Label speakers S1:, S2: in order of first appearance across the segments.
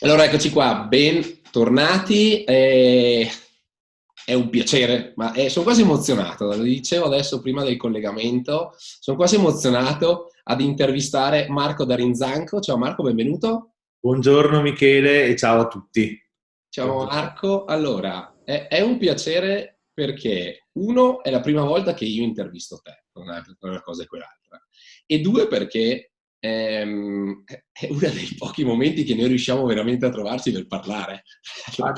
S1: Allora, eccoci qua, bentornati. È un piacere, ma sono quasi emozionato. Lo dicevo adesso prima del collegamento, sono quasi emozionato ad intervistare Marco da Rinzanco. Ciao Marco, benvenuto.
S2: Buongiorno Michele e ciao a tutti.
S1: Ciao
S2: Buongiorno.
S1: Marco. Allora, è un piacere perché uno, è la prima volta che io intervisto te, non è per una cosa e quell'altra. E due, perché è uno dei pochi momenti che noi riusciamo veramente a trovarci per parlare.
S2: Ah,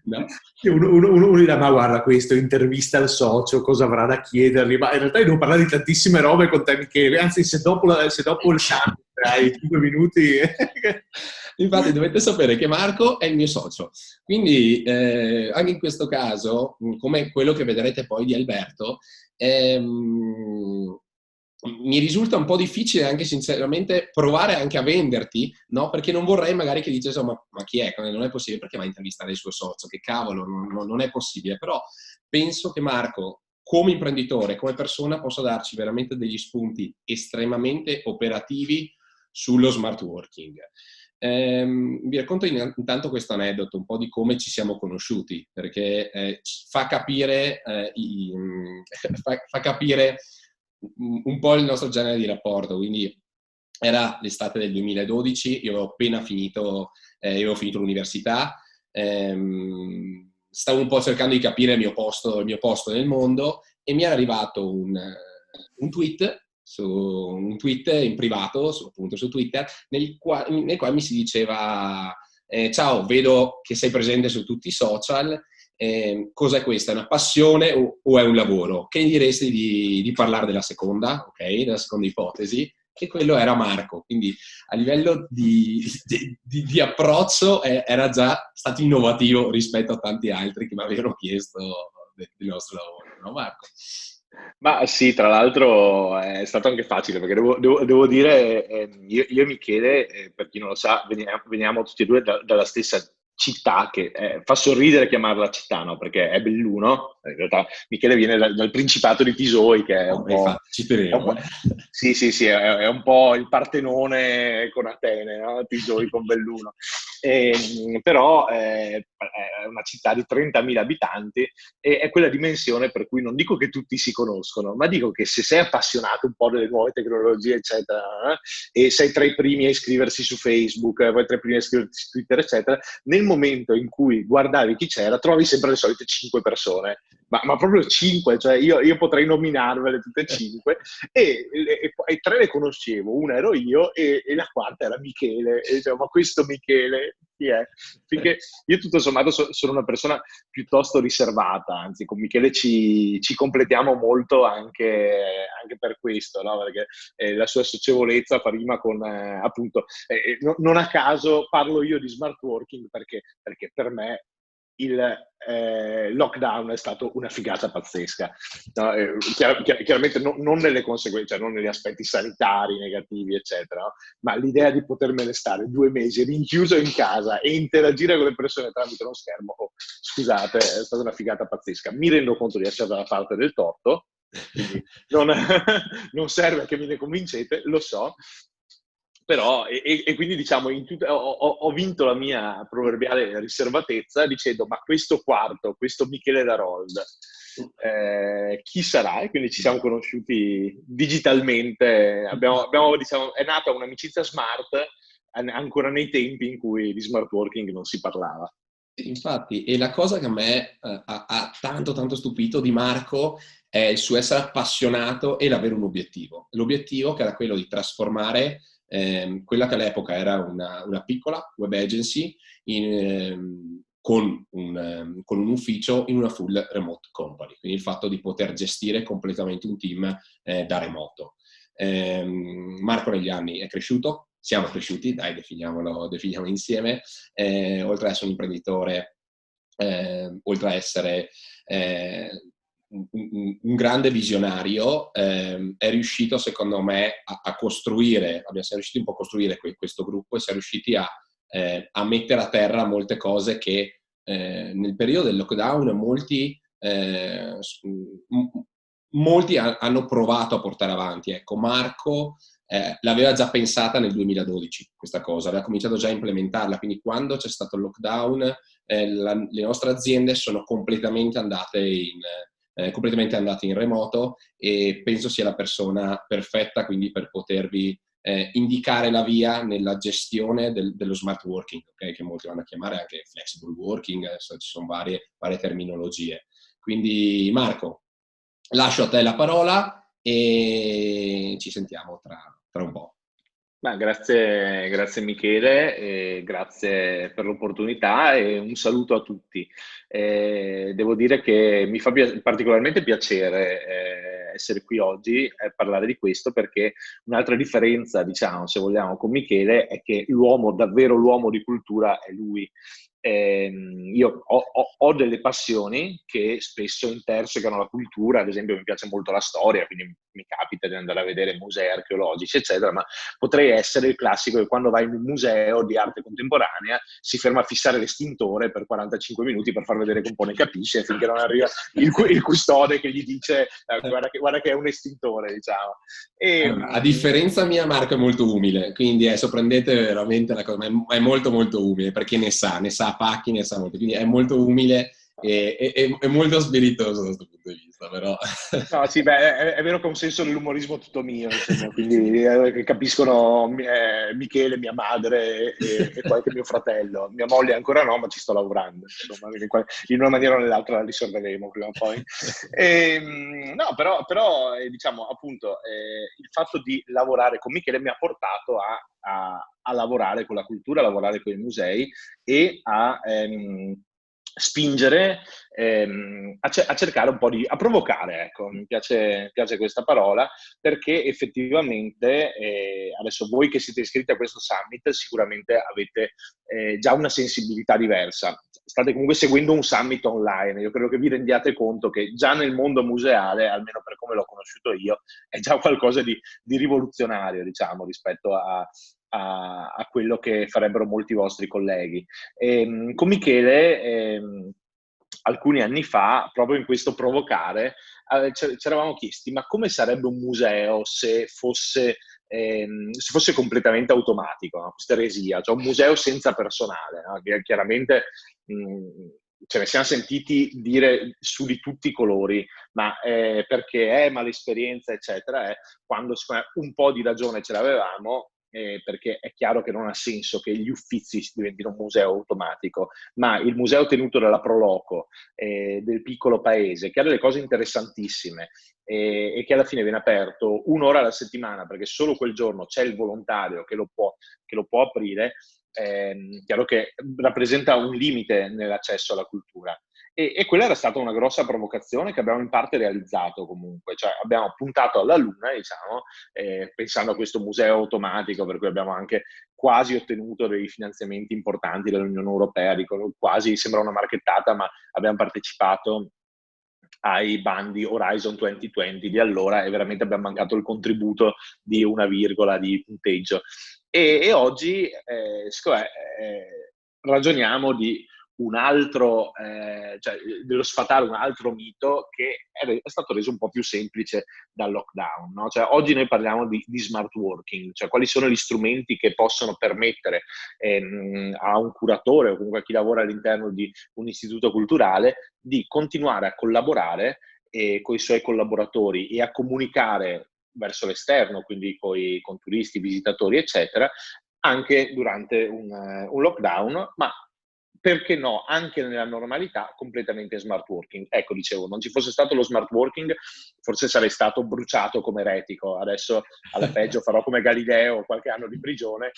S1: No?
S2: uno dirà, ma guarda questo, intervista al socio, cosa avrà da chiedergli? Ma in realtà io devo parlare di tantissime robe con te Michele, anzi se dopo il cambio hai 5 minuti...
S1: Infatti dovete sapere che Marco è il mio socio, quindi anche in questo caso, come quello che vedrete poi di Alberto, mi risulta un po' difficile anche sinceramente provare anche a venderti, no? Perché non vorrei magari che dicesse, "Oh, ma chi è? Non è possibile, perché va a intervistare il suo socio? Che cavolo, non è possibile." Però penso che Marco, come imprenditore, come persona, possa darci veramente degli spunti estremamente operativi sullo smart working. Vi racconto intanto questo aneddoto, un po' di come ci siamo conosciuti, perché fa capire, fa capire un po' il nostro genere di rapporto. Quindi era l'estate del 2012, io avevo finito l'università, stavo un po' cercando di capire il mio posto nel mondo e mi era arrivato un tweet in privato, appunto su Twitter, nel quale mi si diceva ciao, vedo che sei presente su tutti i social, cos'è questa? È una passione o è un lavoro? Che diresti di parlare della seconda, ok? Della seconda ipotesi? E quello era Marco, quindi a livello di approccio era già stato innovativo rispetto a tanti altri che mi avevano chiesto del nostro lavoro, no Marco?
S3: Ma sì, tra l'altro è stato anche facile perché devo dire, io e Michele, per chi non lo sa, veniamo tutti e due dalla stessa città che fa sorridere chiamarla città, no? Perché è Belluno. In realtà Michele viene dal Principato di Pisoi, che è
S1: No,
S3: un po'...
S1: infatti, ci
S3: è un
S1: tenevo.
S3: po'- sì, sì, sì, è un po' il Partenone con Atene, no? Pisoi con Belluno. Però è una città di 30.000 abitanti e è quella dimensione per cui non dico che tutti si conoscono, ma dico che se sei appassionato un po' delle nuove tecnologie, eccetera, e sei tra i primi a iscriversi su Facebook, poi tra i primi a iscriversi su Twitter, eccetera, nel momento in cui guardavi chi c'era, trovi sempre le solite 5 persone. Ma proprio 5, cioè io potrei nominarvele tutte e 5 e tre le conoscevo, una ero io e la quarta era Michele, e dicevo, ma questo Michele chi è? Finché io tutto sommato sono una persona piuttosto riservata, anzi con Michele ci completiamo molto anche per questo, no? Perché la sua socievolezza fa rima con appunto, non a caso parlo io di smart working perché per me il lockdown è stato una figata pazzesca. No, chiaramente non nelle conseguenze, cioè non negli aspetti sanitari negativi, eccetera, no? Ma l'idea di potermene stare 2 mesi rinchiuso in casa e interagire con le persone tramite uno schermo, oh, scusate, è stata una figata pazzesca. Mi rendo conto di essere dalla parte del torto, quindi non, non serve che mi ne convincete, lo so, però, e quindi diciamo, ho vinto la mia proverbiale riservatezza dicendo, ma questo quarto, questo Michele Darold, chi sarà? E quindi ci siamo conosciuti digitalmente, diciamo, è nata un'amicizia smart ancora nei tempi in cui di smart working non si parlava.
S1: Infatti, e la cosa che a me ha tanto tanto stupito di Marco è il suo essere appassionato e l'avere un obiettivo. L'obiettivo che era quello di trasformare quella che all'epoca era una piccola web agency con un ufficio in una full remote company, quindi il fatto di poter gestire completamente un team da remoto. Marco negli anni è cresciuto, siamo cresciuti, dai, definiamo insieme, oltre ad essere un imprenditore, oltre a essere un grande visionario, è riuscito secondo me a costruire, siamo riusciti un po' a costruire questo gruppo e siamo riusciti a mettere a terra molte cose che nel periodo del lockdown molti hanno provato a portare avanti. Ecco, Marco l'aveva già pensata nel 2012 questa cosa, aveva cominciato già a implementarla, quindi quando c'è stato il lockdown le nostre aziende sono completamente andate in remoto, e penso sia la persona perfetta quindi per potervi indicare la via nella gestione dello smart working, okay? Che molti vanno a chiamare anche flexible working, adesso ci sono varie terminologie. Quindi Marco, lascio a te la parola e ci sentiamo tra un po'.
S3: Grazie Michele, e grazie per l'opportunità e un saluto a tutti. Devo dire che mi fa particolarmente piacere essere qui oggi e parlare di questo, perché un'altra differenza, diciamo, se vogliamo, con Michele è che davvero l'uomo di cultura è lui. Io ho delle passioni che spesso intersecano la cultura, ad esempio mi piace molto la storia, quindi mi capita di andare a vedere musei archeologici, eccetera, ma potrei essere il classico che quando vai in un museo di arte contemporanea si ferma a fissare l'estintore per 45 minuti per far vedere che un po' ne capisce, finché non arriva il custode che gli dice guarda che è un estintore, diciamo.
S1: A differenza mia, Marco è molto umile, quindi adesso prendete veramente la cosa, ma è molto molto umile, perché ne sa pacchi, ne sa molto, quindi è molto umile e molto spiritoso da questo punto di vista, però.
S3: No, sì, beh, è vero che ho un senso dell'umorismo tutto mio, insomma, quindi capiscono Michele, mia madre e qualche mio fratello. Mia moglie ancora no, ma ci sto lavorando, insomma, in una maniera o nell'altra la risolveremo prima o poi. No, però diciamo, appunto, il fatto di lavorare con Michele mi ha portato a lavorare con la cultura, a lavorare con i musei e a spingere a cercare un po' a provocare, ecco, mi piace questa parola, perché effettivamente adesso voi che siete iscritti a questo summit sicuramente avete già una sensibilità diversa, state comunque seguendo un summit online, io credo che vi rendiate conto che già nel mondo museale, almeno per come l'ho conosciuto io, è già qualcosa di rivoluzionario, diciamo, rispetto a quello che farebbero molti vostri colleghi. Con Michele, alcuni anni fa, proprio in questo provocare, ci eravamo chiesti, ma come sarebbe un museo se fosse completamente automatico, no? Questa eresia, cioè un museo senza personale, no? Chiaramente ce ne siamo sentiti dire su di tutti i colori, ma perché ma l'esperienza, eccetera, quando un po' di ragione ce l'avevamo, perché è chiaro che non ha senso che gli Uffizi diventino un museo automatico, ma il museo tenuto dalla Pro Loco del piccolo paese, che ha delle cose interessantissime e che alla fine viene aperto un'ora alla settimana, perché solo quel giorno c'è il volontario che lo può aprire, chiaro che rappresenta un limite nell'accesso alla cultura. E quella era stata una grossa provocazione che abbiamo in parte realizzato comunque, cioè abbiamo puntato alla luna, diciamo, pensando a questo museo automatico, per cui abbiamo anche quasi ottenuto dei finanziamenti importanti dall'Unione Europea, dico quasi, sembra una marchettata, ma abbiamo partecipato ai bandi Horizon 2020 di allora e veramente abbiamo mancato il contributo di una virgola di punteggio. E oggi ragioniamo di un altro, cioè dello sfatare un altro mito che è stato reso un po' più semplice dal lockdown, no? Cioè, oggi noi parliamo di smart working, cioè quali sono gli strumenti che possono permettere a un curatore o comunque a chi lavora all'interno di un istituto culturale di continuare a collaborare con i suoi collaboratori e a comunicare verso l'esterno, quindi con turisti, visitatori, eccetera, anche durante un lockdown, ma perché no, anche nella normalità, completamente smart working. Ecco, dicevo, non ci fosse stato lo smart working, forse sarei stato bruciato come eretico. Adesso, alla peggio, farò come Galileo, qualche anno di prigione,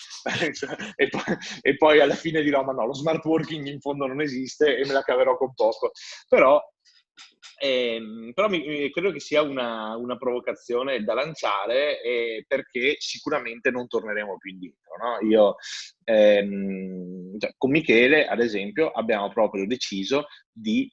S3: e poi alla fine dirò, ma no, lo smart working in fondo non esiste e me la caverò con poco. Però credo che sia una provocazione da lanciare, perché sicuramente non torneremo più indietro, no? Io cioè, con Michele, ad esempio, abbiamo proprio deciso di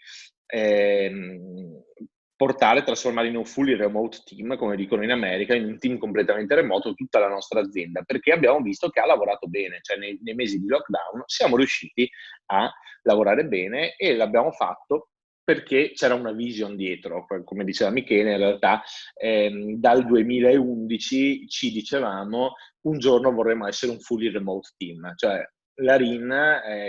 S3: trasformare in un fully remote team, come dicono in America, in un team completamente remoto tutta la nostra azienda, perché abbiamo visto che ha lavorato bene, cioè nei mesi di lockdown siamo riusciti a lavorare bene e l'abbiamo fatto perché c'era una vision dietro, come diceva Michele, in realtà dal 2011 ci dicevamo un giorno vorremmo essere un fully remote team, cioè la RIN,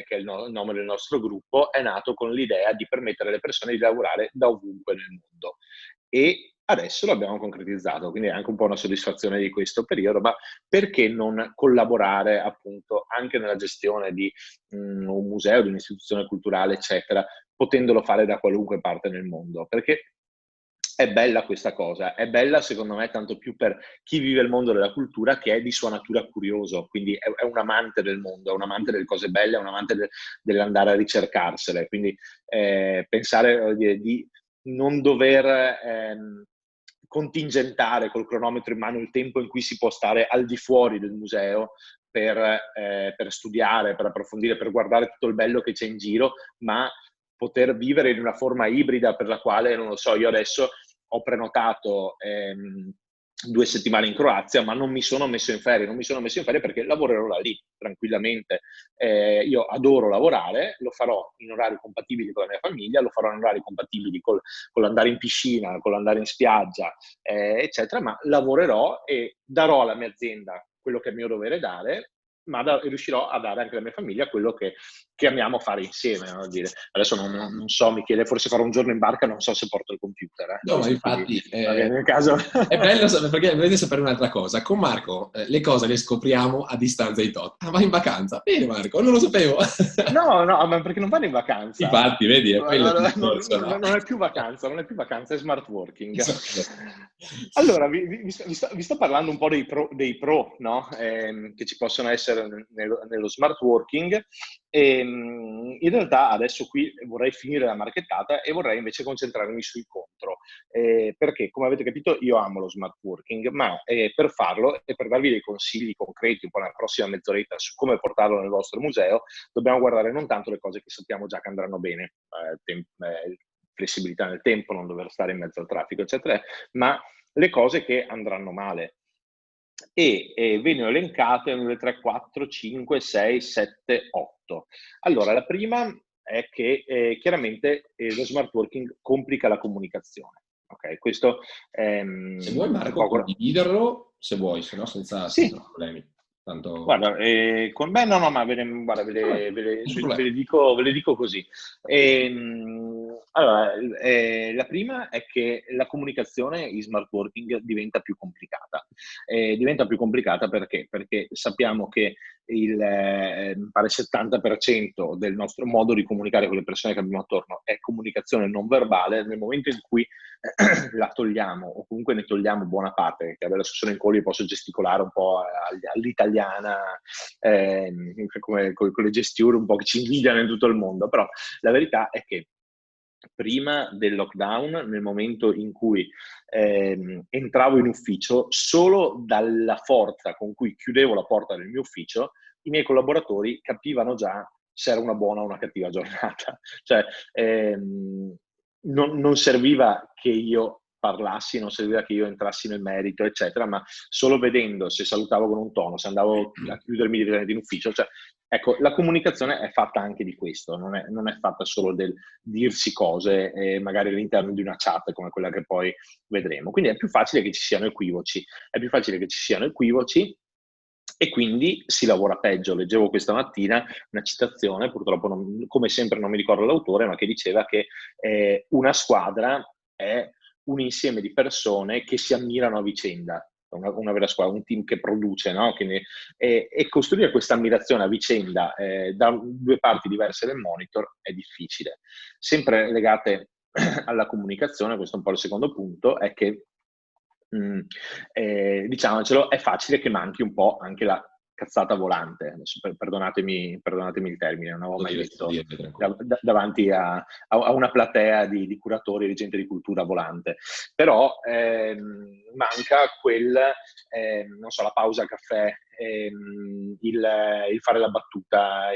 S3: che è il nome del nostro gruppo, è nato con l'idea di permettere alle persone di lavorare da ovunque nel mondo e adesso l'abbiamo concretizzato, quindi è anche un po' una soddisfazione di questo periodo, ma perché non collaborare appunto anche nella gestione di un museo, di un'istituzione culturale, eccetera, potendolo fare da qualunque parte nel mondo? Perché è bella questa cosa, è bella secondo me tanto più per chi vive il mondo della cultura che è di sua natura curioso, quindi è un amante del mondo, è un amante delle cose belle, è un amante dell'andare a ricercarsele, quindi pensare di non dover contingentare col cronometro in mano il tempo in cui si può stare al di fuori del museo per studiare, per approfondire, per guardare tutto il bello che c'è in giro, ma poter vivere in una forma ibrida per la quale, non lo so, io adesso ho prenotato 2 settimane in Croazia, ma non mi sono messo in ferie perché lavorerò da lì tranquillamente. Io adoro lavorare, lo farò in orari compatibili con la mia famiglia, lo farò in orari compatibili con l'andare in piscina, con l'andare in spiaggia, eccetera, ma lavorerò e darò alla mia azienda quello che è mio dovere dare, ma riuscirò a dare anche alla mia famiglia quello che amiamo fare insieme, no? Dire. Adesso non so, Michele, forse farò un giorno in barca, non so se porto il computer.
S1: No, ma infatti
S3: Nel caso...
S1: è bello perché dovete sapere un'altra cosa. Con Marco le cose le scopriamo a distanza di tot. Ah, vai in vacanza? Bene Marco, non lo sapevo.
S3: No, ma perché non vanno in vacanza?
S1: Infatti, vedi, è quello il discorso, no?
S3: Non è più vacanza, è smart working. Allora, vi sto parlando un po' dei pro, no? Che ci possono essere nello smart working. In realtà adesso qui vorrei finire la marchettata e vorrei invece concentrarmi sui contro, perché come avete capito io amo lo smart working, ma per farlo e per darvi dei consigli concreti un po' nella prossima mezz'oretta su come portarlo nel vostro museo, dobbiamo guardare non tanto le cose che sappiamo già che andranno bene, flessibilità nel tempo, non dover stare in mezzo al traffico, eccetera, ma le cose che andranno male. E vengono elencate 1, 2, 3, 4, 5, 6, 7, 8. Allora, la prima è che chiaramente lo smart working complica la comunicazione. Ok, questo
S1: se vuoi Marco, condividerlo, se vuoi, se no senza problemi. Tanto...
S3: Guarda, con me no, ma ve le dico così. Allora, la prima è che la comunicazione in smart working diventa più complicata. Diventa più complicata perché? Perché sappiamo che pare 70% del nostro modo di comunicare con le persone che abbiamo attorno è comunicazione non verbale. Nel momento in cui la togliamo o comunque ne togliamo buona parte, che adesso sono in colli e posso gesticolare un po' all'italiana, come con le gesture un po' che ci invidiano in tutto il mondo, però la verità è che prima del lockdown, nel momento in cui entravo in ufficio, solo dalla forza con cui chiudevo la porta del mio ufficio, i miei collaboratori capivano già se era una buona o una cattiva giornata. Cioè, non serviva che io parlassi, non serviva che io entrassi nel merito, eccetera, ma solo vedendo se salutavo con un tono, se andavo a chiudermi direttamente in ufficio, cioè, ecco, la comunicazione è fatta anche di questo, non è fatta solo del dirsi cose, magari all'interno di una chat come quella che poi vedremo. Quindi è più facile che ci siano equivoci, e quindi si lavora peggio. Leggevo questa mattina una citazione, purtroppo come sempre non mi ricordo l'autore, ma che diceva che una squadra è un insieme di persone che si ammirano a vicenda, una vera squadra, un team che produce, no? E costruire questa ammirazione a vicenda da 2 parti diverse del monitor è difficile. Sempre legate alla comunicazione, questo è un po' il secondo punto, è che diciamocelo, è facile che manchi un po' anche la cazzata volante. Adesso, perdonatemi il termine, non avevo mai detto davanti a una platea di curatori, di gente di cultura volante, però manca non so, la pausa a caffè, il fare la battuta,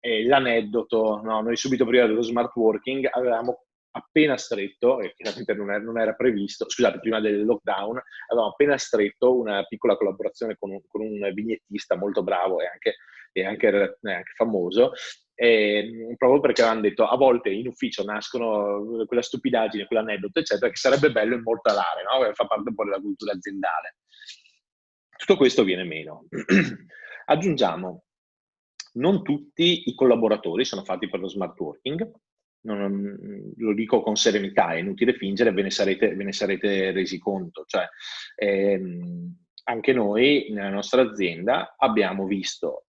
S3: l'aneddoto, no? Noi subito prima dello smart working avevamo appena stretto, e chiaramente non era previsto, scusate, prima del lockdown, avevamo appena stretto una piccola collaborazione con un vignettista molto bravo e anche famoso, proprio perché avevano detto a volte in ufficio nascono quella stupidaggine, quell'aneddoto, eccetera, che sarebbe bello immortalare, no? Fa parte un po' della cultura aziendale. Tutto questo viene meno. Aggiungiamo, non tutti i collaboratori sono fatti per lo smart working, lo dico con serenità, è inutile fingere, ve ne sarete resi conto. Cioè, anche noi nella nostra azienda abbiamo visto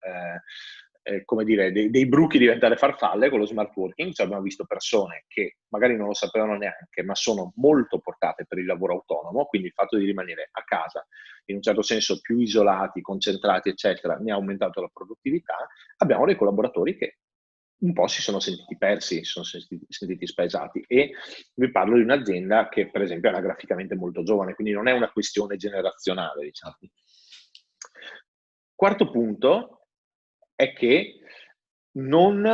S3: come dire, dei bruchi diventare farfalle con lo smart working. Cioè, abbiamo visto persone che magari non lo sapevano neanche, ma sono molto portate per il lavoro autonomo, quindi il fatto di rimanere a casa, in un certo senso più isolati, concentrati, eccetera, ne ha aumentato la produttività. Abbiamo dei collaboratori che un po' si sono sentiti persi, si sono sentiti spaesati, e vi parlo di un'azienda che per esempio è anagraficamente molto giovane, quindi non è una questione generazionale, diciamo. Quarto punto è che non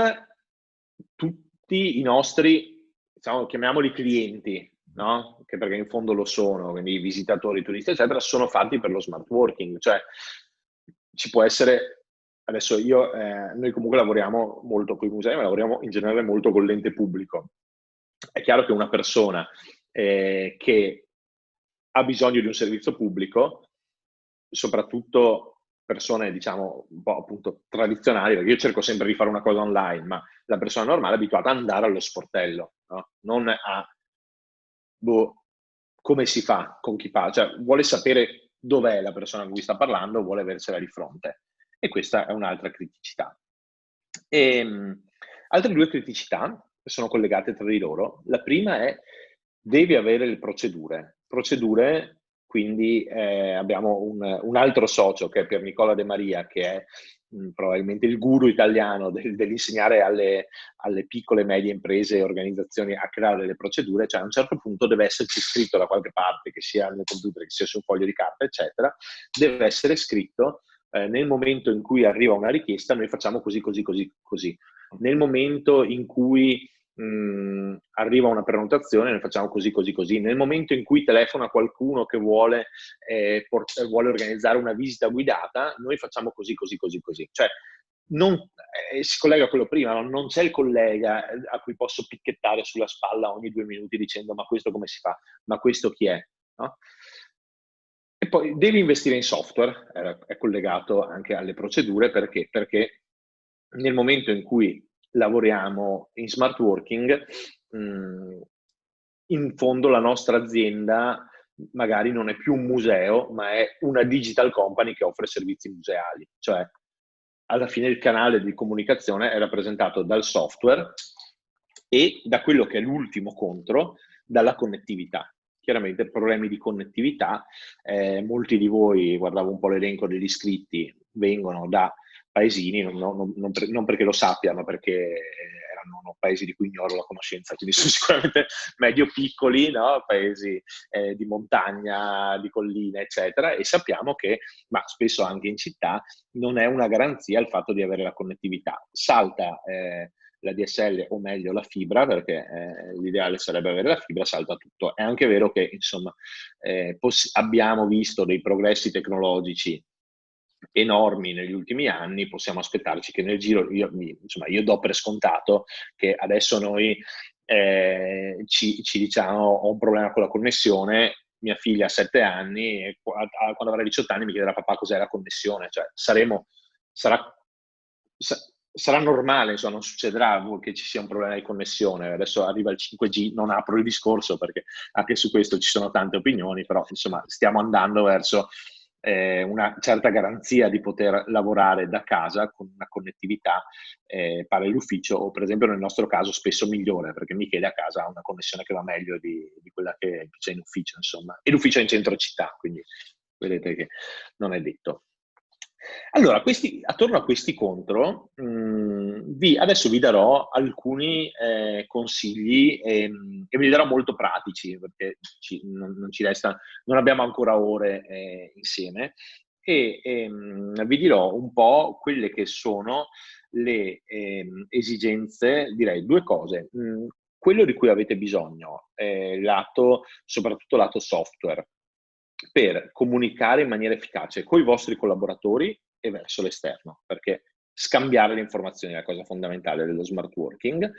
S3: tutti i nostri, diciamo, chiamiamoli clienti, no? Che perché in fondo lo sono, quindi i visitatori, i turisti, eccetera, sono fatti per lo smart working. Cioè, ci può essere, adesso noi comunque lavoriamo molto con i musei, ma lavoriamo in generale molto con l'ente pubblico. È chiaro che una persona che ha bisogno di un servizio pubblico, soprattutto persone, diciamo, un po' appunto tradizionali, perché io cerco sempre di fare una cosa online, ma la persona normale è abituata ad andare allo sportello, no? Non a come si fa, con chi parla, cioè vuole sapere dov'è la persona con cui sta parlando, vuole avercela di fronte. E questa è un'altra criticità. Altre due criticità sono collegate tra di loro. La prima è: devi avere le procedure. Quindi abbiamo un altro socio che è Pier Nicola De Maria, che è probabilmente il guru italiano dell'insegnare alle piccole e medie imprese e organizzazioni a creare le procedure. Cioè a un certo punto deve esserci scritto da qualche parte, che sia nel computer, che sia su un foglio di carta, eccetera, deve essere scritto nel momento in cui arriva una richiesta noi facciamo così, così, così, così. Nel momento in cui arriva una prenotazione noi facciamo così, così, così. Nel momento in cui telefona qualcuno che vuole organizzare una visita guidata, noi facciamo così, così, così, così. Cioè, si collega a quello prima, no? Non c'è il collega a cui posso picchettare sulla spalla ogni 2 minuti dicendo ma questo come si fa? Ma questo chi è? No? E poi devi investire in software, è collegato anche alle procedure, perché nel momento in cui lavoriamo in smart working, in fondo la nostra azienda magari non è più un museo, ma è una digital company che offre servizi museali. Cioè, alla fine il canale di comunicazione è rappresentato dal software e da quello che è l'ultimo contro, dalla connettività. Chiaramente problemi di connettività, molti di voi, guardavo un po' l'elenco degli iscritti, vengono da paesini, non perché lo sappia, ma perché erano paesi di cui ignoro la conoscenza, quindi sono sicuramente medio-piccoli, no? Paesi di montagna, di colline, eccetera, e sappiamo che, ma spesso anche in città, non è una garanzia il fatto di avere la connettività. Salta la DSL, o meglio la fibra, perché l'ideale sarebbe avere la fibra, salta tutto. È anche vero che, insomma, abbiamo visto dei progressi tecnologici enormi negli ultimi anni, possiamo aspettarci che nel giro, io do per scontato che adesso noi ci diciamo ho un problema con la connessione, mia figlia ha 7 anni e quando avrà 18 anni mi chiederà papà cos'è la connessione, cioè sarà normale, insomma, non succederà che ci sia un problema di connessione. Adesso arriva il 5G, non apro il discorso perché anche su questo ci sono tante opinioni, però insomma stiamo andando verso una certa garanzia di poter lavorare da casa con una connettività pari all'ufficio, o per esempio nel nostro caso spesso migliore, perché Michele a casa ha una connessione che va meglio di quella che c'è in ufficio, insomma, e l'ufficio è in centro città, quindi vedete che non è detto. Allora, attorno a questi contro, adesso vi darò alcuni consigli e ve li darò molto pratici, perché non abbiamo ancora ore insieme, e vi dirò un po' quelle che sono le esigenze, direi due cose. Quello di cui avete bisogno, soprattutto lato software, per comunicare in maniera efficace con i vostri collaboratori e verso l'esterno, perché scambiare le informazioni è la cosa fondamentale dello smart working.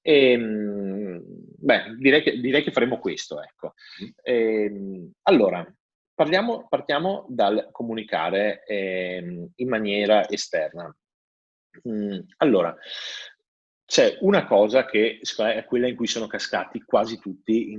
S3: E, direi che faremo questo, ecco. Allora, partiamo dal comunicare in maniera esterna. Allora, c'è una cosa che secondo me è quella in cui sono cascati quasi tutti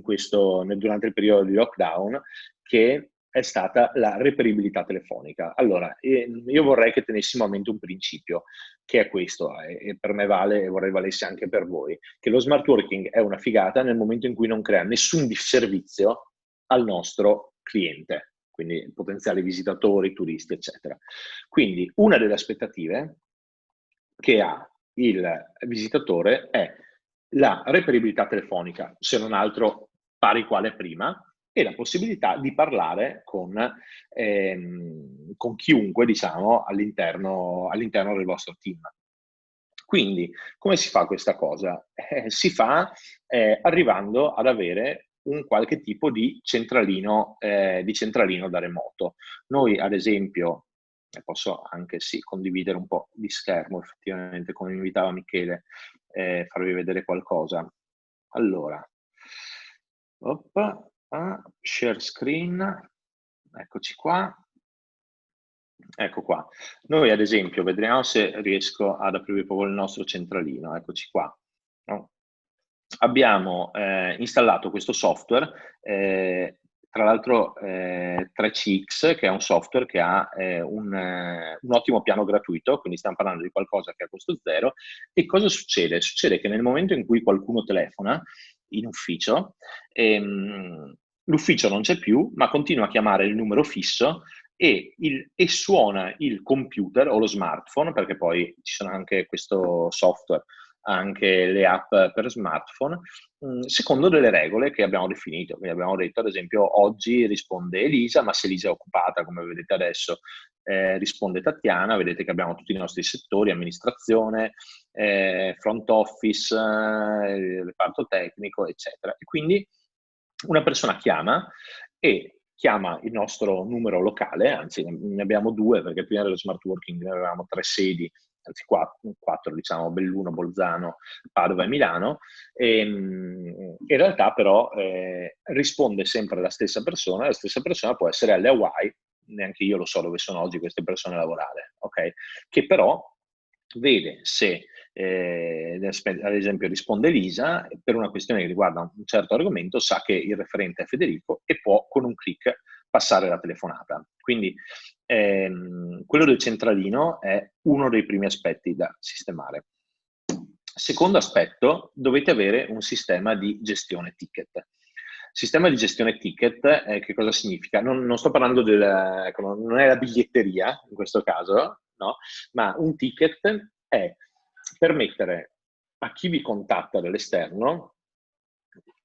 S3: durante il periodo di lockdown, che è stata la reperibilità telefonica. Allora, io vorrei che tenessimo a mente un principio, che è questo, e per me vale e vorrei valesse anche per voi, che lo smart working è una figata nel momento in cui non crea nessun disservizio al nostro cliente, quindi potenziali visitatori, turisti, eccetera. Quindi una delle aspettative che ha il visitatore è la reperibilità telefonica, se non altro pari quale prima, e la possibilità di parlare con chiunque, diciamo, all'interno del vostro team. Quindi, come si fa questa cosa? Si fa arrivando ad avere un qualche tipo di centralino da remoto. Noi, ad esempio, posso anche condividere un po' di schermo, effettivamente, come mi invitava Michele, farvi vedere qualcosa. Allora, share screen, eccoci qua. Ecco qua. Noi ad esempio, vediamo se riesco ad aprire proprio il nostro centralino, eccoci qua. No? Abbiamo installato questo software, tra l'altro 3CX, che è un software che ha un ottimo piano gratuito, quindi stiamo parlando di qualcosa che è a costo zero. E cosa succede? Succede che nel momento in cui qualcuno telefona in ufficio, l'ufficio non c'è più, ma continua a chiamare il numero fisso e suona il computer o lo smartphone, perché poi ci sono anche questo software, anche le app per smartphone, secondo delle regole che abbiamo definito. Quindi abbiamo detto, ad esempio, oggi risponde Elisa, ma se Elisa è occupata, come vedete adesso, risponde Tatiana. Vedete che abbiamo tutti i nostri settori: amministrazione, front office, reparto tecnico, eccetera. E quindi una persona chiama il nostro numero locale, anzi ne abbiamo due, perché prima dello smart working ne avevamo 3 sedi, anzi 4, diciamo, Belluno, Bolzano, Padova e Milano. In realtà però risponde sempre la stessa persona può essere alle Hawaii, neanche io lo so dove sono oggi queste persone a lavorare, ok? Che però vede se ad esempio risponde Elisa per una questione che riguarda un certo argomento, sa che il referente è Federico e può con un click passare la telefonata. Quindi quello del centralino è uno dei primi aspetti da sistemare. Secondo aspetto, dovete avere un sistema di gestione ticket. Sistema di gestione ticket, che cosa significa? Non sto parlando non è la biglietteria in questo caso, no? Ma un ticket è permettere a chi vi contatta dall'esterno,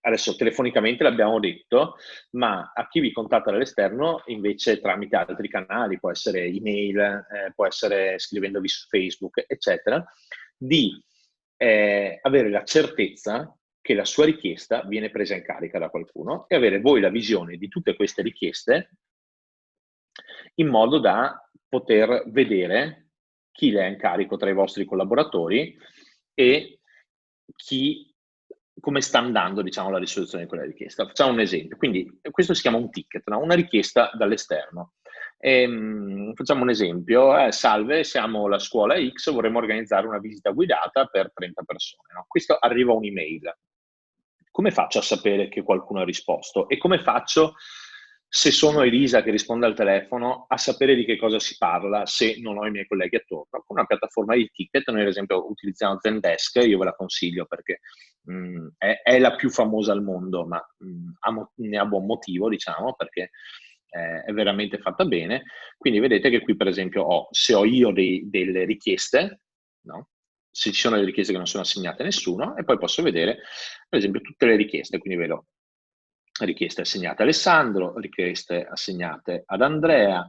S3: adesso telefonicamente l'abbiamo detto, ma a chi vi contatta dall'esterno invece tramite altri canali, può essere email, può essere scrivendovi su Facebook, eccetera, di avere la certezza che la sua richiesta viene presa in carica da qualcuno e avere voi la visione di tutte queste richieste in modo da poter vedere chi le ha in carico tra i vostri collaboratori e come sta andando, diciamo, la risoluzione di quella richiesta. Facciamo un esempio. Quindi questo si chiama un ticket, no? Una richiesta dall'esterno. Facciamo un esempio: salve, siamo la scuola X, vorremmo organizzare una visita guidata per 30 persone. No? Questo arriva un'email. Come faccio a sapere che qualcuno ha risposto? E come faccio, se sono Elisa che risponde al telefono, a sapere di che cosa si parla se non ho i miei colleghi attorno? Con una piattaforma di ticket, noi ad esempio utilizziamo Zendesk, io ve la consiglio perché è la più famosa al mondo, ma ne ha buon motivo, diciamo, perché è veramente fatta bene. Quindi vedete che qui, per esempio, se ho io delle richieste, no? Se ci sono delle richieste che non sono assegnate a nessuno, e poi posso vedere, per esempio, tutte le richieste. Quindi vedo richieste assegnate a Alessandro, richieste assegnate ad Andrea,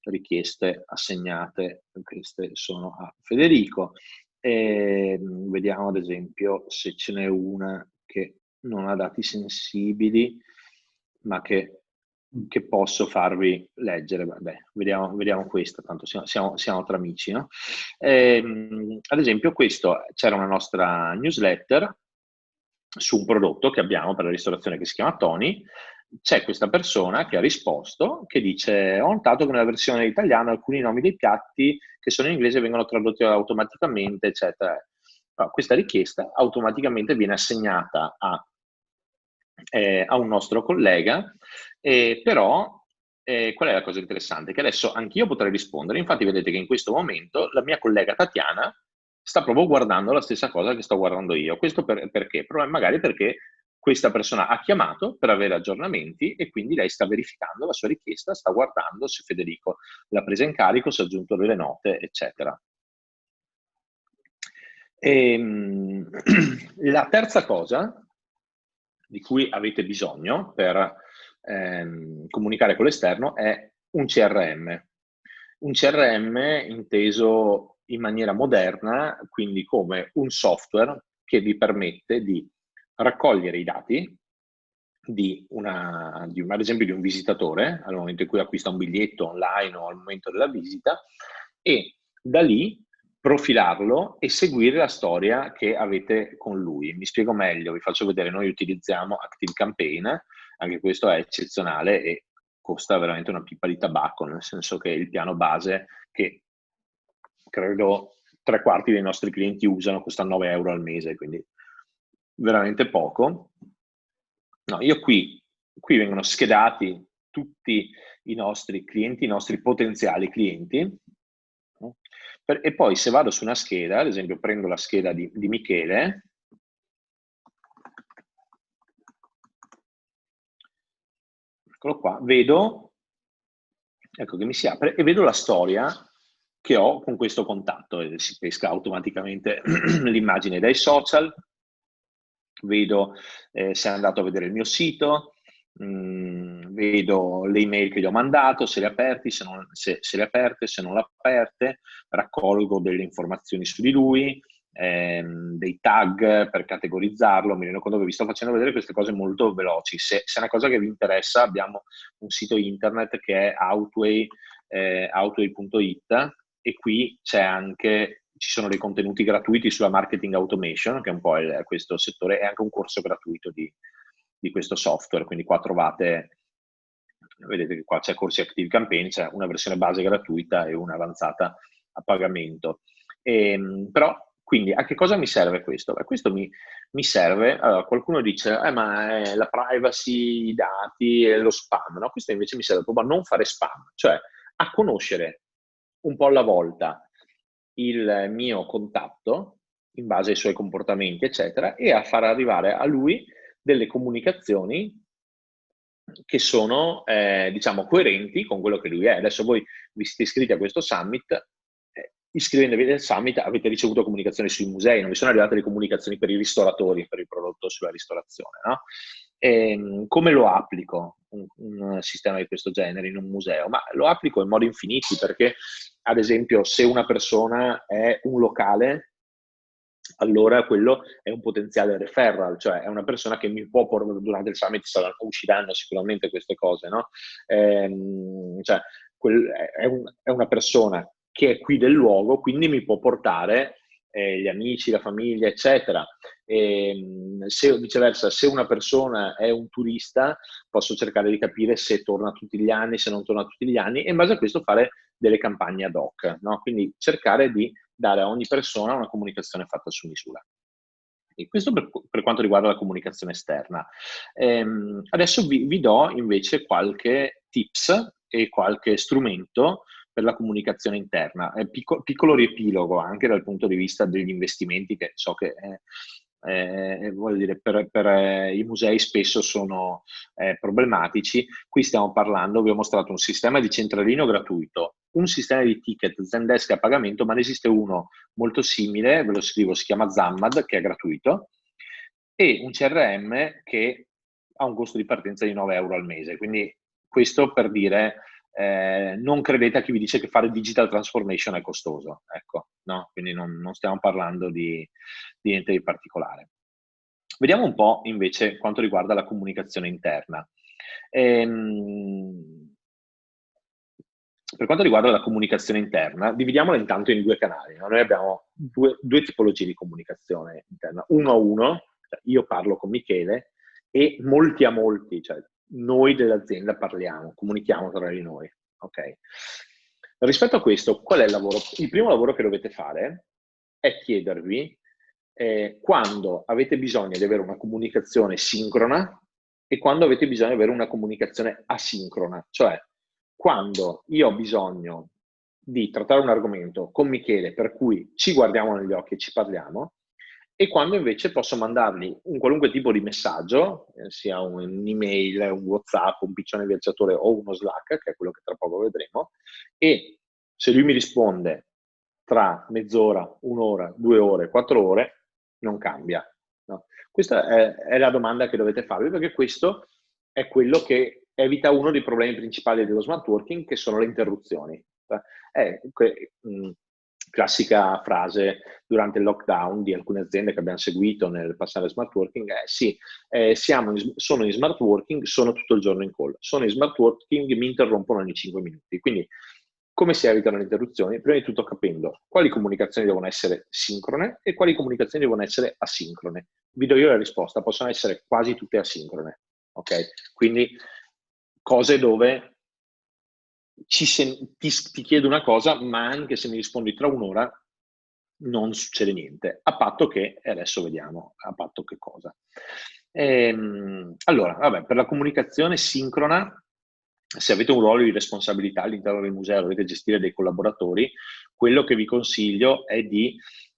S3: richieste assegnate, queste sono a Federico. Vediamo ad esempio se ce n'è una che non ha dati sensibili, ma che che posso farvi leggere. Vabbè, vediamo questo, tanto siamo tra amici, no? Ad esempio, c'era una nostra newsletter su un prodotto che abbiamo per la ristorazione che si chiama Tony. C'è questa persona che ha risposto, che dice: ho notato che nella versione italiana alcuni nomi dei piatti che sono in inglese vengono tradotti automaticamente, eccetera. Allora, questa richiesta automaticamente viene assegnata a un nostro collega, però qual è la cosa interessante? Che adesso anch'io potrei rispondere. Infatti vedete che in questo momento la mia collega Tatiana sta proprio guardando la stessa cosa che sto guardando io. Questo perché? Magari perché questa persona ha chiamato per avere aggiornamenti e quindi lei sta verificando la sua richiesta, sta guardando se Federico l'ha presa in carico, se ha aggiunto delle note, eccetera. La terza cosa di cui avete bisogno per comunicare con l'esterno è un CRM. Un CRM inteso in maniera moderna, quindi come un software che vi permette di raccogliere i dati ad esempio di un visitatore al momento in cui acquista un biglietto online o al momento della visita, e da lì profilarlo e seguire la storia che avete con lui. Mi spiego meglio, vi faccio vedere. Noi utilizziamo ActiveCampaign, anche questo è eccezionale e costa veramente una pippa di tabacco, nel senso che il piano base, che credo 3/4 dei nostri clienti usano, costa 9 euro al mese, quindi veramente poco. No, qui vengono schedati tutti i nostri clienti, i nostri potenziali clienti, e poi se vado su una scheda, ad esempio prendo la scheda di Michele, eccolo qua, ecco che mi si apre e vedo la storia che ho con questo contatto e si pesca automaticamente l'immagine dai social, vedo se è andato a vedere il mio sito, vedo le email che gli ho mandato, se le ha aperte, se le ha aperte, se non le ha aperte, raccolgo delle informazioni su di lui, dei tag per categorizzarlo. Mi rendo conto che vi sto facendo vedere queste cose molto veloci. Se è una cosa che vi interessa, abbiamo un sito internet che è outway.it e qui ci sono dei contenuti gratuiti sulla marketing automation, che è un po' questo settore, e anche un corso gratuito di questo software, quindi qua trovate, vedete che qua c'è corsi ActiveCampaign, c'è una versione base gratuita e una avanzata a pagamento. Però, quindi, a che cosa mi serve questo? Questo mi serve, allora, qualcuno dice, ma è la privacy, i dati e lo spam, no? Questo invece mi serve proprio a non fare spam, cioè a conoscere un po' alla volta il mio contatto in base ai suoi comportamenti, eccetera, e a far arrivare a lui delle comunicazioni che sono, diciamo, coerenti con quello che lui è. Adesso voi vi siete iscritti a questo summit, iscrivendovi al summit avete ricevuto comunicazioni sui musei, non vi sono arrivate le comunicazioni per i ristoratori, per il prodotto sulla ristorazione, no? Come lo applico un sistema di questo genere in un museo? Ma lo applico in modi infiniti, perché ad esempio se una persona è un locale, allora quello è un potenziale referral, cioè è una persona che mi può portare, durante il summit usciranno sicuramente queste cose, no? Cioè, è una persona che è qui del luogo, quindi mi può portare gli amici, la famiglia, eccetera. Se viceversa, se una persona è un turista, posso cercare di capire se torna tutti gli anni, se non torna tutti gli anni, e in base a questo fare delle campagne ad hoc, no? Quindi cercare di dare a ogni persona una comunicazione fatta su misura. E questo per quanto riguarda la comunicazione esterna. Adesso vi do invece qualche tips e qualche strumento per la comunicazione interna. Piccolo riepilogo anche dal punto di vista degli investimenti, che so che voglio dire, per i musei spesso sono problematici. Qui stiamo parlando, vi ho mostrato un sistema di centralino gratuito, un sistema di ticket Zendesk a pagamento, ma ne esiste uno molto simile, ve lo scrivo, si chiama Zammad, che è gratuito, e un CRM che ha un costo di partenza di 9 euro al mese. Quindi questo per dire, non credete a chi vi dice che fare digital transformation è costoso, ecco, no? Quindi non stiamo parlando di niente di particolare. Vediamo un po' invece quanto riguarda la comunicazione interna. Per quanto riguarda la comunicazione interna, dividiamola intanto in due canali, no? Noi abbiamo due tipologie di comunicazione interna. Uno a uno, cioè io parlo con Michele, e molti a molti, cioè noi dell'azienda parliamo, comunichiamo tra di noi. Ok? Rispetto a questo, qual è il lavoro? Il primo lavoro che dovete fare è chiedervi quando avete bisogno di avere una comunicazione sincrona e quando avete bisogno di avere una comunicazione asincrona, cioè quando io ho bisogno di trattare un argomento con Michele per cui ci guardiamo negli occhi e ci parliamo, e quando invece posso mandargli un qualunque tipo di messaggio, sia un'email, un WhatsApp, un piccione viaggiatore o uno Slack, che è quello che tra poco vedremo, e se lui mi risponde tra mezz'ora, un'ora, 2 ore, 4 ore, non cambia. No? Questa è la domanda che dovete farvi, perché questo è quello che evita uno dei problemi principali dello smart working, che sono le interruzioni. Classica frase durante il lockdown di alcune aziende che abbiamo seguito nel passare smart working è sì, sono in smart working, sono tutto il giorno in call, sono in smart working, mi interrompono ogni 5 minuti. Quindi come si evitano le interruzioni? Prima di tutto capendo quali comunicazioni devono essere sincrone e quali comunicazioni devono essere asincrone. Vi do io la risposta, possono essere quasi tutte asincrone. Ok? Quindi cose dove ti chiedo una cosa, ma anche se mi rispondi tra un'ora non succede niente, a patto che, e adesso vediamo, a patto che cosa. Allora, vabbè, per la comunicazione sincrona, se avete un ruolo di responsabilità all'interno del museo, dovete gestire dei collaboratori, quello che vi consiglio è di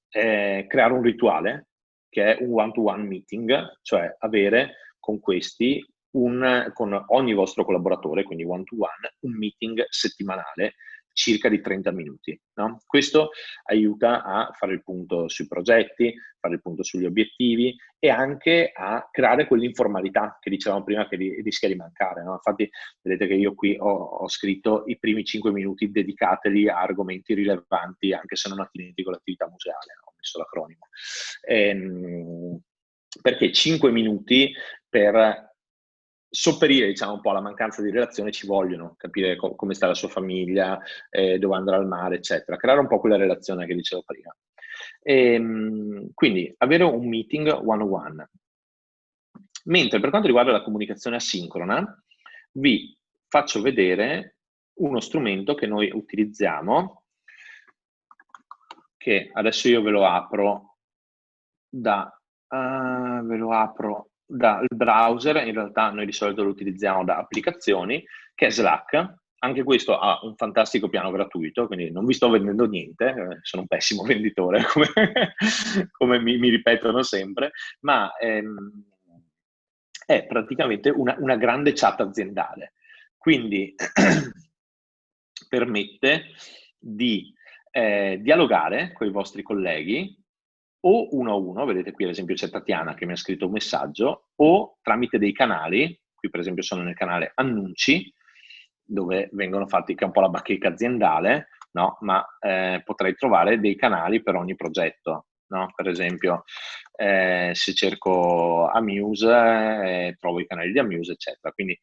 S3: creare un rituale, che è un one-to-one meeting, cioè avere con questi con ogni vostro collaboratore, quindi one to one, un meeting settimanale circa di 30 minuti. No? Questo aiuta a fare il punto sui progetti, fare il punto sugli obiettivi e anche a creare quell'informalità che dicevamo prima che rischia di mancare. No? Infatti vedete che io qui ho scritto i primi 5 minuti dedicateli a argomenti rilevanti anche se non attinenti con l'attività museale, no? Ho messo l'acronimo. Perché 5 minuti per sopperire, diciamo, un po' alla mancanza di relazione ci vogliono, capire come sta la sua famiglia, dove andrà al mare, eccetera. Creare un po' quella relazione che dicevo prima. Quindi avere un meeting one-on-one. Mentre per quanto riguarda la comunicazione asincrona, vi faccio vedere uno strumento che noi utilizziamo, che adesso io ve lo apro dal browser. In realtà noi di solito lo utilizziamo da applicazioni, che è Slack. Anche questo ha un fantastico piano gratuito, quindi non vi sto vendendo niente, sono un pessimo venditore, come mi ripetono sempre, ma è praticamente una grande chat aziendale. Quindi permette di dialogare con i vostri colleghi o uno a uno, vedete qui ad esempio c'è Tatiana che mi ha scritto un messaggio, o tramite dei canali, qui per esempio sono nel canale annunci, dove vengono fatti, che è un po' la bacheca aziendale, no? Ma potrei trovare dei canali per ogni progetto. No? Per esempio, se cerco Amuse, trovo i canali di Amuse, eccetera. Quindi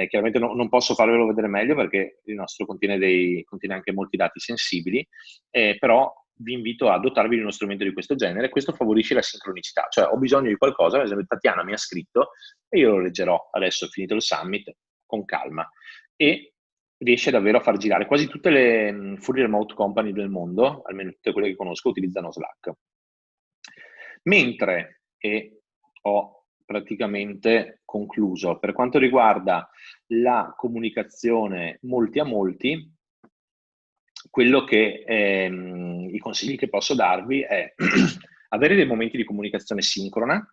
S3: chiaramente non posso farvelo vedere meglio perché il nostro contiene anche molti dati sensibili, però vi invito a dotarvi di uno strumento di questo genere. Questo favorisce la sincronicità, cioè ho bisogno di qualcosa, per esempio Tatiana mi ha scritto e io lo leggerò adesso, finito il summit, con calma, e riesce davvero a far girare. Quasi tutte le fully remote company del mondo, almeno tutte quelle che conosco, utilizzano Slack. Mentre, e ho praticamente concluso, per quanto riguarda la comunicazione molti a molti, quello che i consigli che posso darvi è avere dei momenti di comunicazione sincrona,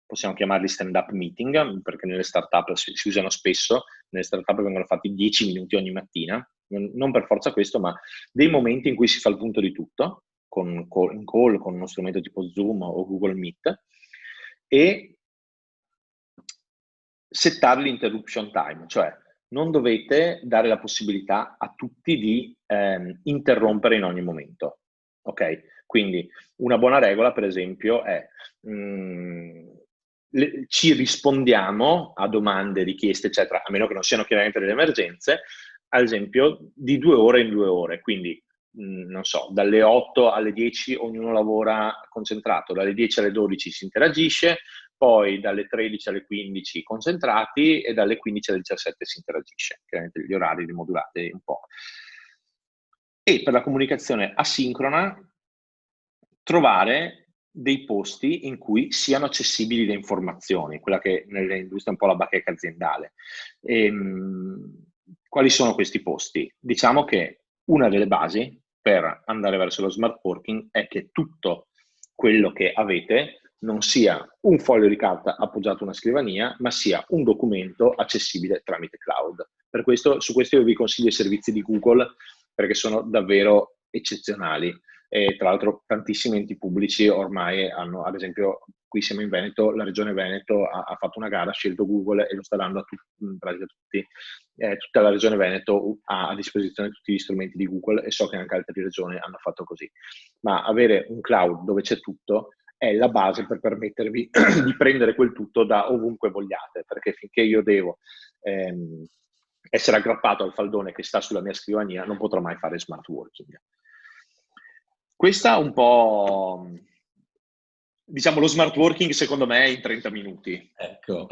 S3: possiamo chiamarli stand-up meeting, perché nelle startup si usano spesso, nelle startup vengono fatti 10 minuti ogni mattina, non per forza questo, ma dei momenti in cui si fa il punto di tutto, in call, con uno strumento tipo Zoom o Google Meet, e settare l'interruption time, cioè non dovete dare la possibilità a tutti di interrompere in ogni momento, ok? Quindi una buona regola, per esempio, è ci rispondiamo a domande, richieste, eccetera, a meno che non siano chiaramente delle emergenze, ad esempio di 2 ore in 2 ore, quindi non so, dalle 8 alle 10 ognuno lavora concentrato, dalle 10 alle 12 si interagisce, poi dalle 13 alle 15 concentrati e dalle 15 alle 17 si interagisce, chiaramente gli orari rimodulati un po'. E per la comunicazione asincrona trovare dei posti in cui siano accessibili le informazioni, quella che nelle industrie è un po' la bacheca aziendale. Quali sono questi posti? Diciamo che una delle basi per andare verso lo smart working è che tutto quello che avete non sia un foglio di carta appoggiato a una scrivania, ma sia un documento accessibile tramite cloud. Per questo, su questo io vi consiglio i servizi di Google, perché sono davvero eccezionali. E tra l'altro tantissimi enti pubblici ormai hanno, ad esempio qui siamo in Veneto, la regione Veneto ha fatto una gara, ha scelto Google e lo sta dando a tutti. Tutta la regione Veneto ha a disposizione tutti gli strumenti di Google e so che anche altre regioni hanno fatto così. Ma avere un cloud dove c'è tutto è la base per permettervi di prendere quel tutto da ovunque vogliate, perché finché io devo essere aggrappato al faldone che sta sulla mia scrivania non potrò mai fare smart working. Questa un po', diciamo, lo smart working secondo me è in 30 minuti.
S1: Ecco,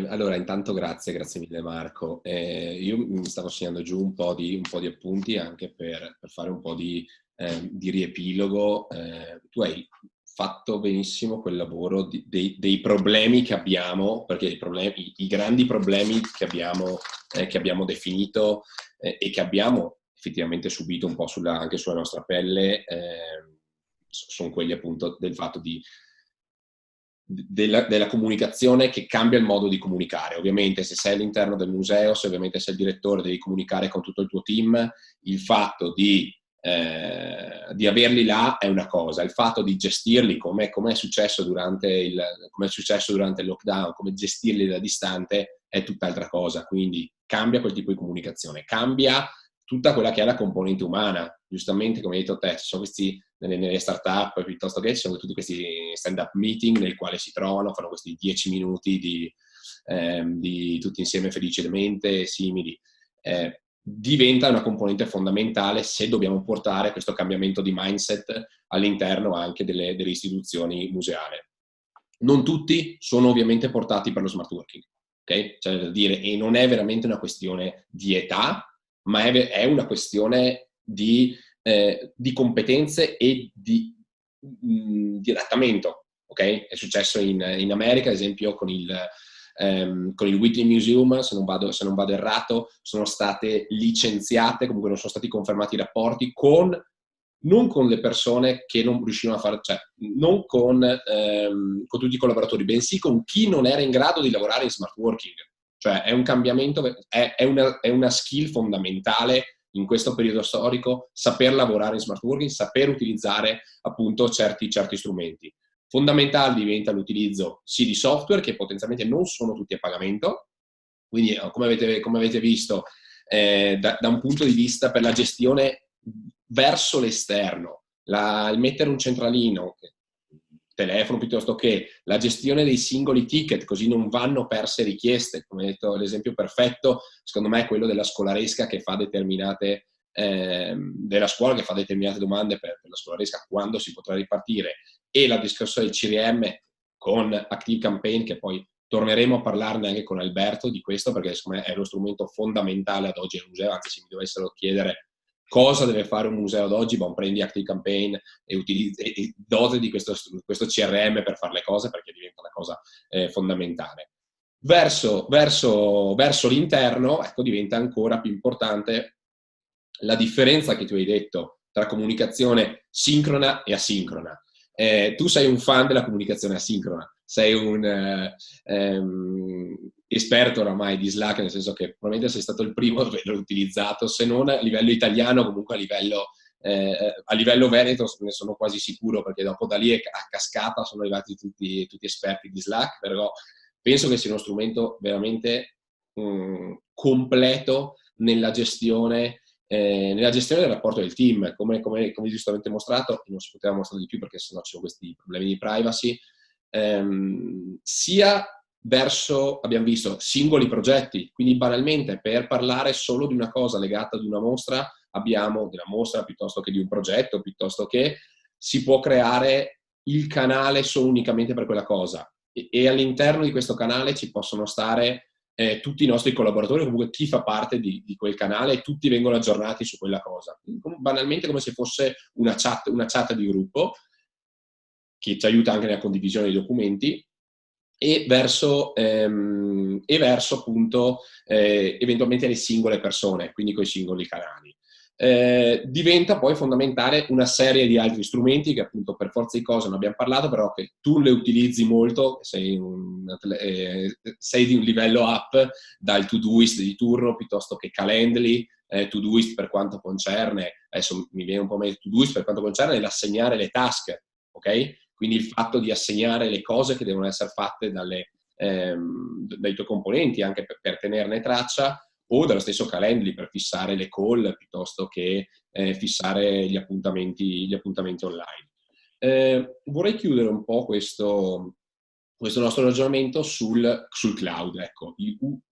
S1: allora intanto grazie mille Marco. Io mi stavo segnando giù un po' di appunti anche per fare un po' di riepilogo. Tu hai fatto benissimo quel lavoro dei problemi che abbiamo, perché i grandi problemi che abbiamo definito e che abbiamo effettivamente subito un po' anche sulla nostra pelle, sono quelli appunto del fatto della comunicazione che cambia il modo di comunicare. Ovviamente se sei all'interno del museo, se ovviamente sei il direttore, devi comunicare con tutto il tuo team, il fatto di averli là è una cosa, il fatto di gestirli come è successo durante il lockdown, come gestirli da distante è tutt'altra cosa, quindi cambia quel tipo di comunicazione, cambia tutta quella che è la componente umana. Giustamente, come hai detto te, ci sono questi, nelle startup piuttosto che ci sono tutti questi stand-up meeting nel quale si trovano, fanno questi 10 minuti di tutti insieme felicemente simili. Diventa una componente fondamentale se dobbiamo portare questo cambiamento di mindset all'interno anche delle istituzioni museali. Non tutti sono ovviamente portati per lo smart working, ok? Cioè da dire, e non è veramente una questione di età, ma è una questione di competenze e di adattamento, ok? È successo in America, ad esempio, con il Whitney Museum, se non vado errato, sono state licenziate, comunque non sono stati confermati i rapporti non con le persone che non riuscivano a fare, cioè non con tutti i collaboratori, bensì con chi non era in grado di lavorare in smart working. Cioè è un cambiamento, è una skill fondamentale in questo periodo storico, saper lavorare in smart working, saper utilizzare appunto certi strumenti. Fondamentale diventa l'utilizzo sì di software che potenzialmente non sono tutti a pagamento, quindi come avete visto da un punto di vista per la gestione verso l'esterno, il mettere un centralino, telefono piuttosto che la gestione dei singoli ticket, così non vanno perse richieste. Come detto, l'esempio perfetto secondo me è quello della scolaresca che fa determinate della scuola che fa determinate domande per la scolaresca, quando si potrà ripartire, e la discussione del CRM con Active Campaign, che poi torneremo a parlarne anche con Alberto di questo, perché secondo me è lo strumento fondamentale ad oggi nel museo. Anzi, se mi dovessero chiedere cosa deve fare un museo ad oggi, prendi Active Campaign e doti di questo CRM per fare le cose, perché diventa una cosa fondamentale. Verso l'interno, ecco, diventa ancora più importante la differenza che tu hai detto tra comunicazione sincrona e asincrona. Tu sei un fan della comunicazione asincrona, sei un esperto oramai di Slack, nel senso che probabilmente sei stato il primo a averlo utilizzato, se non a livello italiano, comunque a livello veneto ne sono quasi sicuro, perché dopo da lì a cascata sono arrivati tutti esperti di Slack, però penso che sia uno strumento veramente completo nella gestione del rapporto del team, come giustamente mostrato. Non si poteva mostrare di più perché sennò ci sono questi problemi di privacy. sia verso, abbiamo visto, singoli progetti, quindi banalmente per parlare solo di una cosa legata ad una mostra, abbiamo della mostra piuttosto che di un progetto, piuttosto che si può creare il canale solo unicamente per quella cosa e all'interno di questo canale ci possono stare tutti i nostri collaboratori, comunque chi fa parte di quel canale, e tutti vengono aggiornati su quella cosa. Banalmente come se fosse una chat di gruppo che ci aiuta anche nella condivisione dei documenti e verso appunto eventualmente le singole persone, quindi con i singoli canali. Diventa poi fondamentale una serie di altri strumenti che appunto per forza di cose non abbiamo parlato, però che tu le utilizzi molto, sei di un livello up, dal Todoist di turno piuttosto che Calendly, Todoist per quanto concerne, adesso mi viene un po' meglio Todoist per quanto concerne l'assegnare le task, ok? Quindi il fatto di assegnare le cose che devono essere fatte dai tuoi componenti, anche per tenerne traccia, o dallo stesso Calendly per fissare le call piuttosto che fissare gli appuntamenti online. Vorrei chiudere un po' questo nostro ragionamento sul cloud. Ecco,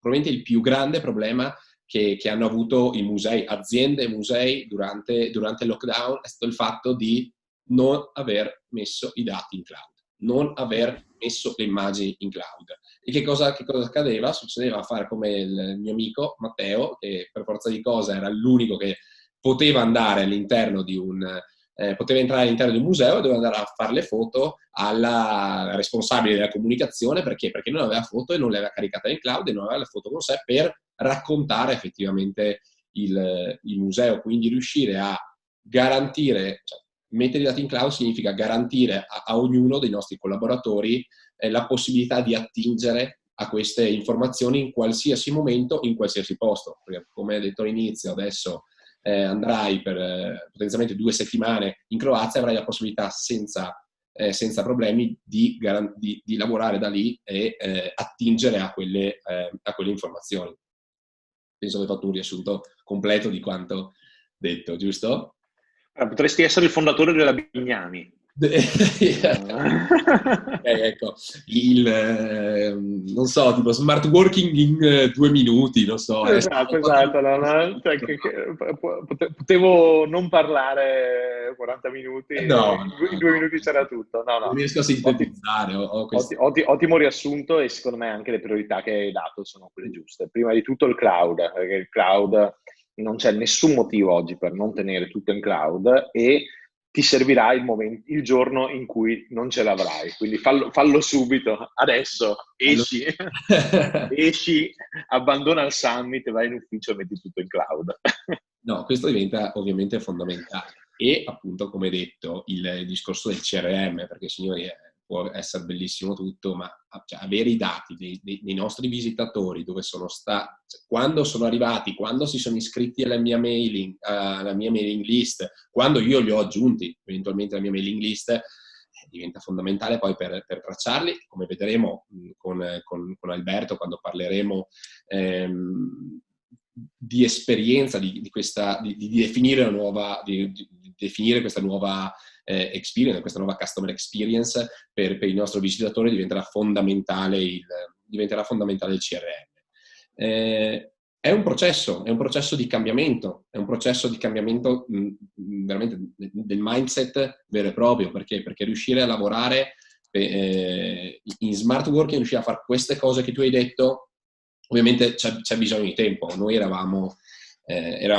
S1: probabilmente il più grande problema che hanno avuto i musei, aziende e musei durante il lockdown è stato il fatto di non aver messo i dati in cloud, non aver messo le immagini in cloud. E che cosa accadeva? Succedeva a fare come il mio amico Matteo, che per forza di cose era l'unico che poteva andare all'interno poteva entrare all'interno di un museo e doveva andare a fare le foto alla responsabile della comunicazione. Perché? Perché non aveva foto e non le aveva caricate in cloud e non aveva le foto con sé per raccontare effettivamente il museo. Quindi riuscire a garantire, cioè, mettere i dati in cloud significa garantire a ognuno dei nostri collaboratori la possibilità di attingere a queste informazioni in qualsiasi momento, in qualsiasi posto. Perché, come detto all'inizio, adesso andrai per potenzialmente 2 settimane in Croazia, avrai la possibilità senza problemi di lavorare da lì e attingere a quelle informazioni. Penso che ho fatto un riassunto completo di quanto detto, giusto?
S3: Potresti essere il fondatore della Bignami.
S1: Ecco, non so, tipo smart working in 2 minuti, non so.
S3: Esatto. No. Cioè, potevo non parlare 40 minuti,
S1: No,
S3: in 2 minuti c'era tutto. No.
S1: Non riesco a sintetizzare.
S3: Ottimo riassunto, e secondo me anche le priorità che hai dato sono quelle giuste. Prima di tutto il cloud, perché il cloud non c'è nessun motivo oggi per non tenere tutto in cloud, e ti servirà il giorno in cui non ce l'avrai. Quindi fallo subito, adesso, esci, abbandona il summit, vai in ufficio e metti tutto in cloud.
S1: No, questo diventa ovviamente fondamentale. E appunto, come detto, il discorso del CRM, perché signori, può essere bellissimo tutto, ma cioè, avere i dati dei nostri visitatori, dove sono stati, quando sono arrivati, quando si sono iscritti alla mia mailing list, quando io li ho aggiunti eventualmente alla mia mailing list, diventa fondamentale poi per tracciarli, come vedremo con Alberto quando parleremo di esperienza, di definire definire questa nuova experience, questa nuova customer experience per il nostro visitatore. Diventerà fondamentale il CRM. È un processo di cambiamento, veramente del mindset vero e proprio, perché riuscire a lavorare in smart working, riuscire a fare queste cose che tu hai detto, ovviamente c'è bisogno di tempo. Noi eravamo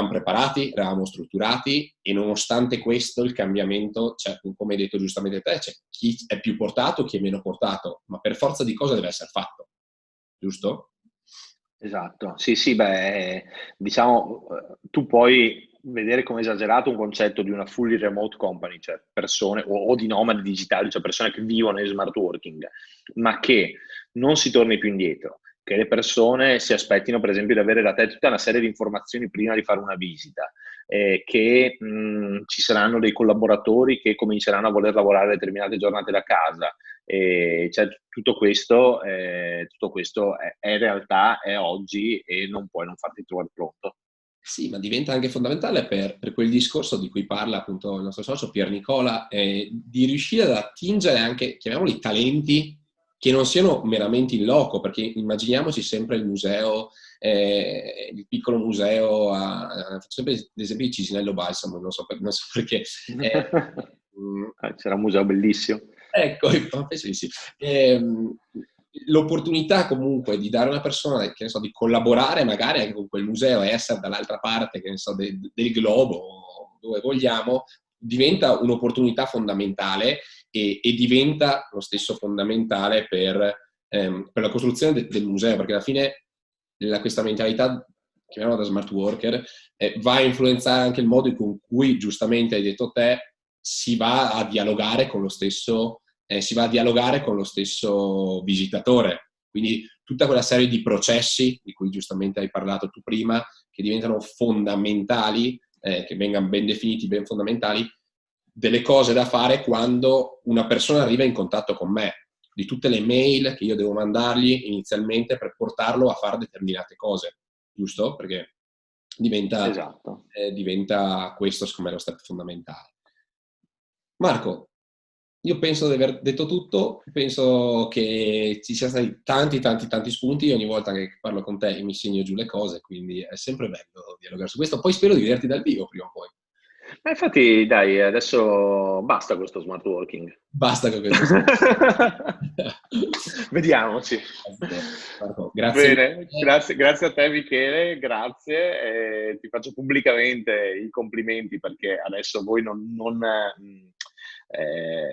S1: preparati, eravamo strutturati, e nonostante questo il cambiamento, come hai detto giustamente te, c'è chi è più portato, chi è meno portato, ma per forza di cosa deve essere fatto, giusto?
S3: Esatto, sì, diciamo, tu puoi vedere come esagerato un concetto di una fully remote company, cioè persone, o di nomadi digitali, cioè persone che vivono in smart working, ma che non si torni più indietro, che le persone si aspettino per esempio di avere da te tutta una serie di informazioni prima di fare una visita, che ci saranno dei collaboratori che cominceranno a voler lavorare determinate giornate da casa. Cioè, tutto questo è realtà, è oggi, e non puoi non farti trovare pronto.
S1: Sì, ma diventa anche fondamentale per quel discorso di cui parla appunto il nostro socio Pier Nicola, di riuscire ad attingere anche, chiamiamoli talenti, che non siano meramente in loco, perché immaginiamoci sempre il museo, il piccolo museo, faccio sempre l'esempio di Cisinello Balsamo, non so perché.
S3: C'era un museo bellissimo.
S1: Ecco, penso di sì. L'opportunità comunque di dare a una persona, che ne so, di collaborare magari anche con quel museo e essere dall'altra parte, che ne so, del globo, dove vogliamo, diventa un'opportunità fondamentale e diventa lo stesso fondamentale per la costruzione del museo, perché alla fine questa mentalità, chiamiamola da smart worker, va a influenzare anche il modo con cui, giustamente hai detto te, si va a dialogare con lo stesso visitatore. Quindi tutta quella serie di processi di cui giustamente hai parlato tu prima, che diventano fondamentali, che vengano ben definiti, ben fondamentali, delle cose da fare quando una persona arriva in contatto con me, di tutte le mail che io devo mandargli inizialmente per portarlo a fare determinate cose, giusto? Perché diventa,
S3: esatto.
S1: Diventa questo, secondo me, lo step fondamentale. Marco, io penso di aver detto tutto, penso che ci siano stati tanti spunti, ogni volta che parlo con te mi segno giù le cose, quindi è sempre bello dialogare su questo, poi spero di vederti dal vivo prima o poi.
S3: Ma infatti, dai, adesso basta questo smart working.
S1: Basta con questo.
S3: Vediamoci.
S1: Marco, grazie.
S3: Bene, grazie a te Michele, grazie. Ti faccio pubblicamente i complimenti perché adesso voi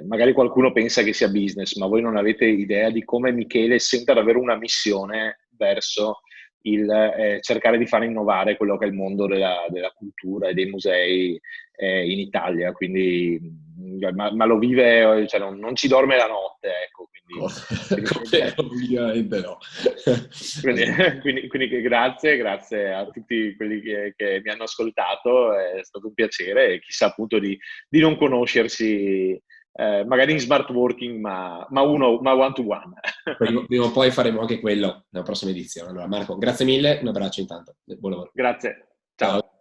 S3: magari qualcuno pensa che sia business, ma voi non avete idea di come Michele senta davvero una missione verso il cercare di far innovare quello che è il mondo della cultura e dei musei in Italia, quindi ma lo vive, cioè non ci dorme la notte, ecco.
S1: Ovviamente no.
S3: Quindi grazie a tutti quelli che mi hanno ascoltato, è stato un piacere e chissà appunto di non conoscersi magari in smart working, ma one to one.
S1: Prima o poi faremo anche quello nella prossima edizione. Allora Marco, grazie mille, un abbraccio intanto. Buon lavoro.
S3: Grazie, ciao.